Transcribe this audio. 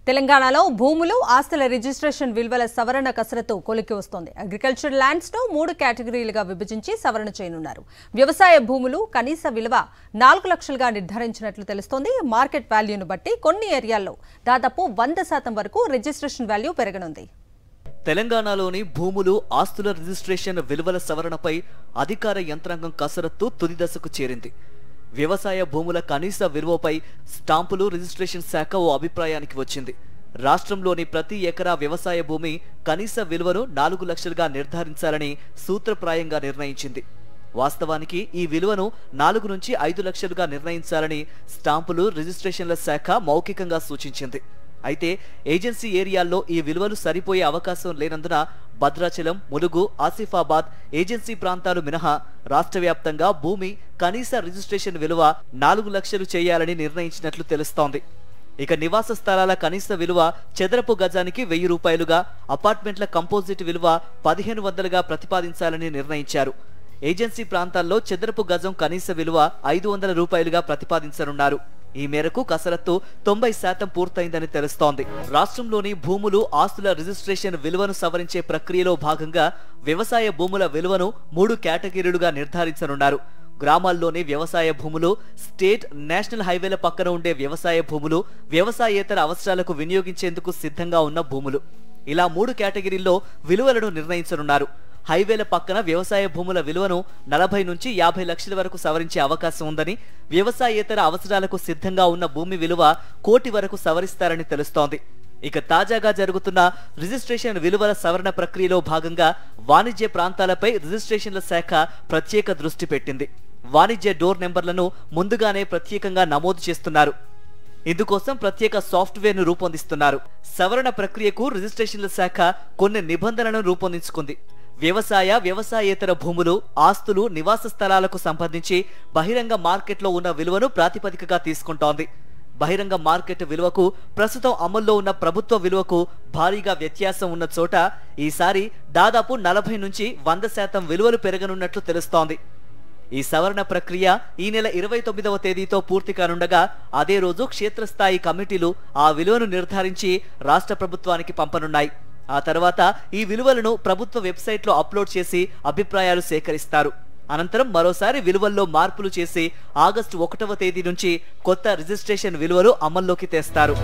తెలంగాణలో భూములు ఆస్తుల రిజిస్ట్రేషన్ విలువల సవరణ కసరత్తు కొలికి వస్తోంది. అగ్రికల్చర్ ల్యాండ్స్ ను 3 కేటగిరీలుగా విభజించి సవరణ చేయనున్నారు. వ్యవసాయ భూములు కనీస విలువ 4 లక్షలుగా నిర్ధారించినట్లు తెలుస్తోంది. మార్కెట్ వాల్యూను బట్టి కొన్ని ఏరియాల్లో దాదాపు 100% వరకు రిజిస్ట్రేషన్ వాల్యూ పెరగనుంది. తెలంగాణలోని భూములు ఆస్తుల రిజిస్ట్రేషన్ విలువల సవరణపై అధికార యంత్రాంగం కసరత్తు తుది దశకు చేరింది. వ్యవసాయ భూముల కనీస విలువపై స్టాంపులు రిజిస్ట్రేషన్ శాఖ ఓ అభిప్రాయానికి వచ్చింది. రాష్ట్రంలోని ప్రతి ఎకరా వ్యవసాయ భూమి కనీస విలువను 4 లక్షలుగా నిర్ధారించాలని సూత్రప్రాయంగా నిర్ణయించింది. వాస్తవానికి ఈ విలువను 4 నుంచి 5 లక్షలుగా నిర్ణయించాలని స్టాంపులు రిజిస్ట్రేషన్ల శాఖ మౌఖికంగా సూచించింది. అయితే ఏజెన్సీ ఏరియాల్లో ఈ విలువలు సరిపోయే అవకాశం లేనందున భద్రాచలం, ములుగు, ఆసిఫాబాద్ ఏజెన్సీ ప్రాంతాలు మినహా రాష్ట్ర వ్యాప్తంగా భూమి కనీస రిజిస్ట్రేషన్ విలువ 4 లక్షలు చేయాలని నిర్ణయించినట్లు తెలుస్తోంది. ఇక నివాస స్థలాల కనీస విలువ చదరపు గజానికి 1000 రూపాయలుగా, అపార్ట్మెంట్ల కంపోజిట్ విలువ 1500గా ప్రతిపాదించాలని నిర్ణయించారు. ఏజెన్సీ ప్రాంతాల్లో చదరపు గజం కనీస విలువ 500 రూపాయలుగా ప్రతిపాదించనున్నారు. ఈ మేరకు కసరత్తు 90% పూర్తయిందని తెలుస్తోంది. రాష్ట్రంలోని భూములు ఆస్తుల రిజిస్ట్రేషన్ విలువను సవరించే ప్రక్రియలో భాగంగా వ్యవసాయ భూముల విలువను 3 కేటగిరీలుగా నిర్ధారించనున్నారు. గ్రామాల్లోని వ్యవసాయ భూములు, స్టేట్, నేషనల్ హైవేల పక్కన ఉండే వ్యవసాయ భూములు, వ్యవసాయేతర అవసరాలకు వినియోగించేందుకు సిద్ధంగా ఉన్న భూములు, ఇలా 3 కేటగిరీల్లో విలువలను నిర్ణయించనున్నారు. హైవేల పక్కన వ్యవసాయ భూముల విలువను 40 నుంచి 50 లక్షల వరకు సవరించే అవకాశం ఉందని, వ్యవసాయేతర అవసరాలకు సిద్ధంగా ఉన్న భూమి విలువ 1 కోటి వరకు సవరిస్తారని తెలుస్తోంది. ఇక తాజాగా జరుగుతున్న రిజిస్ట్రేషన్ విలువల సవరణ ప్రక్రియలో భాగంగా వాణిజ్య ప్రాంతాలపై రిజిస్ట్రేషన్ల శాఖ ప్రత్యేక దృష్టి పెట్టింది. వాణిజ్య డోర్ నెంబర్లను ముందుగానే ప్రత్యేకంగా నమోదు చేస్తున్నారు. ఇందుకోసం ప్రత్యేక సాఫ్ట్వేర్ను రూపొందిస్తున్నారు. సవరణ ప్రక్రియకు రిజిస్ట్రేషన్ల శాఖ కొన్ని నిబంధనలను రూపొందించుకుంది. వ్యవసాయేతర భూములు, ఆస్తులు, నివాస స్థలాలకు సంబంధించి బహిరంగ మార్కెట్లో ఉన్న విలువను ప్రాతిపదికగా తీసుకుంటోంది. బహిరంగ మార్కెట్ విలువకు ప్రస్తుతం అమల్లో ఉన్న ప్రభుత్వ విలువకు భారీగా వ్యత్యాసం ఉన్న చోట ఈసారి దాదాపు 40 నుంచి 100% విలువలు పెరగనున్నట్లు తెలుస్తోంది. ఈ సవరణ ప్రక్రియ ఈ నెల 29వ తేదీతో పూర్తి కానుండగా అదే రోజు క్షేత్రస్థాయి కమిటీలు ఆ విలువను నిర్ధారించి రాష్ట్ర ప్రభుత్వానికి పంపనున్నాయి. ఆ తర్వాత ఈ విలువలను ప్రభుత్వ వెబ్సైట్లో అప్లోడ్ చేసి అభిప్రాయాలు సేకరిస్తారు. అనంతరం మరోసారి విలువల్లో మార్పులు చేసి ఆగస్టు 1వ తేదీ నుంచి కొత్త రిజిస్ట్రేషన్ విలువలు అమల్లోకి తెస్తారు.